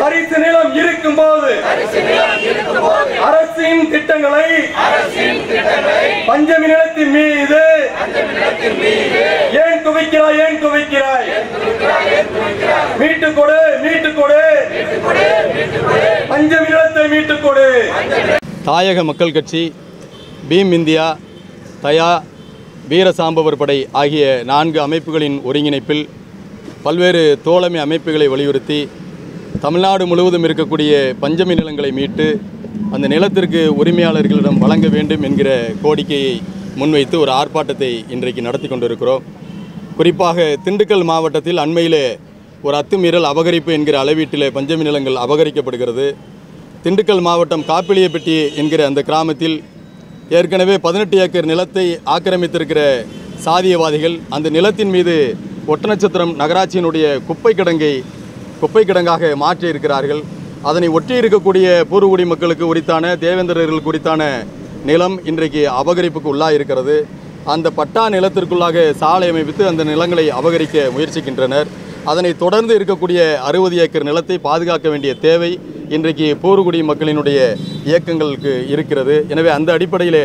பரிசு நிலம் இருக்கும் போது அரசின் திட்டங்களை பஞ்சமி நிலத்தின் மீது ஏன் குவிக்கிறாய்? ஏன் குவிக்கிறாய்? மீட்டு கொடு, மீட்டு கொடு, பஞ்சமி நிலத்தை மீட்டு கொடு. தாயக மக்கள் கட்சி, பீம் இந்தியா, தயா, வீரசாம்பவர் படை ஆகிய 4 அமைப்புகளின் ஒருங்கிணைப்பில் பல்வேறு தோழமை அமைப்புகளை வலியுறுத்தி தமிழ்நாடு முழுவதும் இருக்கக்கூடிய பஞ்சமி நிலங்களை மீட்டு அந்த நிலத்திற்கு உரிமையாளர்களிடம் வழங்க வேண்டும் என்கிற கோரிக்கையை முன்வைத்து ஒரு ஆர்ப்பாட்டத்தை இன்றைக்கு நடத்தி கொண்டிருக்கிறோம். குறிப்பாக திண்டுக்கல் மாவட்டத்தில் அண்மையிலே ஒரு அத்துமீறல் அபகரிப்பு என்கிற அளவீட்டில் பஞ்சமி நிலங்கள் அபகரிக்கப்படுகிறது. திண்டுக்கல் மாவட்டம் காப்பிலியப்பட்டி என்கிற அந்த கிராமத்தில் ஏற்கனவே 18 ஏக்கர் நிலத்தை ஆக்கிரமித்திருக்கிற சாதியவாதிகள் அந்த நிலத்தின் மீது ஒட்டநட்சத்திரம் நகராட்சியினுடைய குப்பை கிடங்காக மாற்றியிருக்கிறார்கள். அதனை ஒட்டி இருக்கக்கூடிய பூர்வகுடி மக்களுக்கு உரித்தான, தேவேந்திரர்கள் குறித்தான நிலம் இன்றைக்கு அபகரிப்புக்கு உள்ளாயிருக்கிறது. அந்த பட்டா நிலத்திற்குள்ளாக சாலை அமைத்து அந்த நிலங்களை அபகரிக்க முயற்சிக்கின்றனர். அதனை தொடர்ந்து இருக்கக்கூடிய 60 ஏக்கர் நிலத்தை பாதுகாக்க வேண்டிய தேவை இன்றைக்கு பூர்வகுடி மக்களினுடைய இயக்கங்களுக்கு இருக்கிறது. எனவே அந்த அடிப்படையில்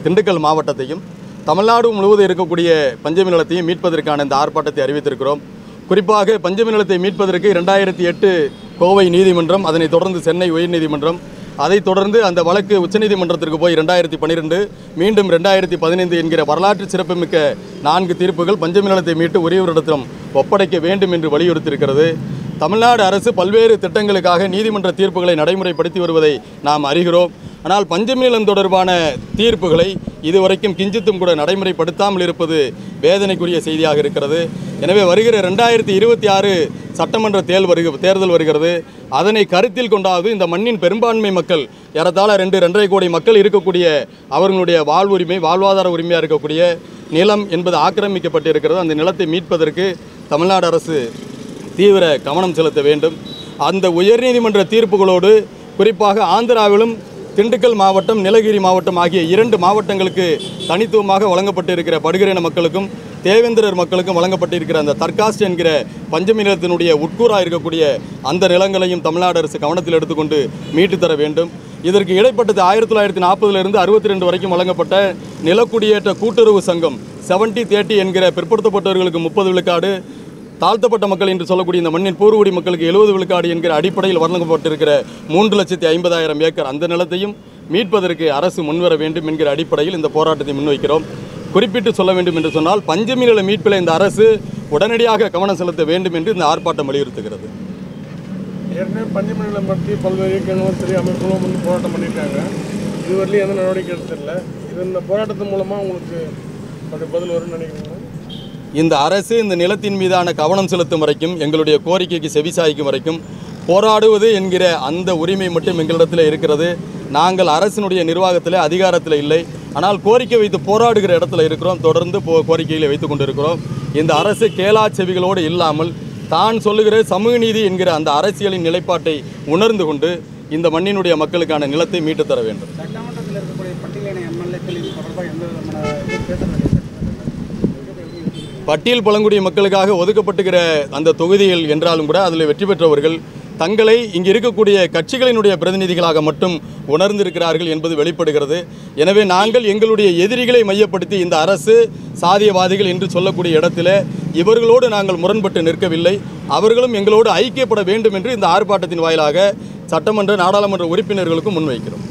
திண்டுக்கல் மாவட்டத்தையும் தமிழ்நாடு முழுவதும் இருக்கக்கூடிய பஞ்சமி நிலத்தையும் மீட்பதற்கான இந்த ஆர்ப்பாட்டத்தை அறிவித்திருக்கிறோம். குறிப்பாக பஞ்சமி நிலத்தை மீட்பதற்கு 2008 கோவை நீதிமன்றம், அதனைத் தொடர்ந்து சென்னை உயர்நீதிமன்றம், அதைத் தொடர்ந்து அந்த வழக்கு உச்சநீதிமன்றத்திற்கு போய் 2012 மீண்டும் 2015 என்கிற வரலாற்று சிறப்புமிக்க 4 தீர்ப்புகள் பஞ்சமி நிலத்தை மீட்டு உரியவரிடத்திலும் ஒப்படைக்க வேண்டும் என்று வலியுறுத்தியிருக்கிறது. தமிழ்நாடு அரசு பல்வேறு திட்டங்களுக்காக நீதிமன்ற தீர்ப்புகளை நடைமுறைப்படுத்தி வருவதை நாம் அறிகிறோம். ஆனால் பஞ்சமி நிலம் தொடர்பான தீர்ப்புகளை இதுவரைக்கும் கிஞ்சித்தும் கூட நடைமுறைப்படுத்தாமல் இருப்பது வேதனைக்குரிய செய்தியாக இருக்கிறது. எனவே வருகிற 2026 சட்டமன்ற தேர்தல் வருகிறது. அதனை கருத்தில் கொண்டாவது இந்த மண்ணின் பெரும்பான்மை மக்கள், ஏறத்தாழ 2.5 கோடி மக்கள் இருக்கக்கூடிய அவர்களுடைய வாழ்வாதார உரிமையாக இருக்கக்கூடிய நிலம் என்பது ஆக்கிரமிக்கப்பட்டிருக்கிறது. அந்த நிலத்தை மீட்பதற்கு தமிழ்நாடு அரசு தீவிர கவனம் செலுத்த வேண்டும். அந்த உயர்நீதிமன்ற தீர்ப்புகளோடு குறிப்பாக ஆந்திராவிலும் திண்டுக்கல் மாவட்டம், நீலகிரி மாவட்டம் ஆகிய 2 மாவட்டங்களுக்கு தனித்துவமாக வழங்கப்பட்டிருக்கிற படுகிற மக்களுக்கும் தேவேந்திரர் மக்களுக்கும் வழங்கப்பட்டிருக்கிற அந்த தற்காஸ்ட் என்கிற பஞ்சமி நிலத்தினுடைய உட்கூறாக இருக்கக்கூடிய அந்த நிலங்களையும் தமிழ்நாடு அரசு கவனத்தில் எடுத்துக்கொண்டு மீட்டு தர வேண்டும். இதற்கு இடைப்பட்டது 1940 62 வரைக்கும் வழங்கப்பட்ட நிலக்குடியேற்ற கூட்டுறவு சங்கம் 70-30 என்கிற பிற்படுத்தப்பட்டவர்களுக்கு 30 விழுக்காடு, தாழ்த்தப்பட்ட மக்கள் என்று சொல்லக்கூடிய இந்த மண்ணின் பூர்வகுடி மக்களுக்கு 70 விழுக்காடு என்கிற அடிப்படையில் வழங்கப்பட்டிருக்கிற 3,50,000 ஏக்கர் அந்த நிலத்தையும் மீட்பதற்கு அரசு முன்வர வேண்டும் என்கிற அடிப்படையில் இந்த போராட்டத்தை முன்வைக்கிறோம். குறிப்பிட்டு சொல்ல வேண்டும் என்று சொன்னால் பஞ்சமி நில மீட்பில் இந்த அரசு உடனடியாக கவனம் செலுத்த வேண்டும் என்று இந்த ஆர்ப்பாட்டம் வலியுறுத்துகிறது. ஏற்கனவே பஞ்சமி நிலம் பற்றி பல்வேறு இயக்கங்களும் சரி அமைப்புகளும் வந்து போராட்டம் பண்ணியிருக்காங்க. இதுவரையிலும் எந்த நடவடிக்கை எடுத்தில்லை. இந்த போராட்டத்தின் மூலமாக உங்களுக்கு அப்படி பதில் வரும்னு நினைக்கிறீங்களா? இந்த அரசு இந்த நிலத்தின் மீதான கவனம் செலுத்தும் வரைக்கும், எங்களுடைய கோரிக்கைக்கு செவிசாய்க்கும் வரைக்கும் போராடுவது என்கிற அந்த உரிமை மட்டும் எங்களிடத்தில் இருக்கிறது. நாங்கள் அரசினுடைய நிர்வாகத்தில் அதிகாரத்தில் இல்லை. ஆனால் கோரிக்கை வைத்து போராடுகிற இடத்துல இருக்கிறோம். தொடர்ந்து கோரிக்கைகளை வைத்து கொண்டிருக்கிறோம். இந்த அரசு கேளா செவிகளோடு இல்லாமல் தான் சொல்லுகிற சமூக நீதி என்கிற அந்த அரசியலின் நிலைப்பாட்டை உணர்ந்து கொண்டு இந்த மண்ணினுடைய மக்களுக்கான நிலத்தை மீட்டு தர வேண்டும். பட்டியல் பழங்குடி மக்களுக்காக ஒதுக்கப்பட்டுகிற அந்த தொகுதிகள் என்றாலும் கூட அதில் வெற்றி பெற்றவர்கள் தங்களை இங்கு இருக்கக்கூடிய கட்சிகளினுடைய பிரதிநிதிகளாக மட்டும் உணர்ந்திருக்கிறார்கள் என்பது வெளிப்படுகிறது. எனவே நாங்கள் எங்களுடைய எதிரிகளை மையப்படுத்தி இந்த அரசு சாதியவாதிகள் என்று சொல்லக்கூடிய இடத்துல இவர்களோடு நாங்கள் முரண்பட்டு நிற்கவில்லை. அவர்களும் எங்களோடு ஐக்கியப்பட வேண்டும் என்று இந்த ஆர்ப்பாட்டத்தின் வாயிலாக சட்டமன்ற நாடாளுமன்ற உறுப்பினர்களுக்கும் முன்வைக்கிறோம்.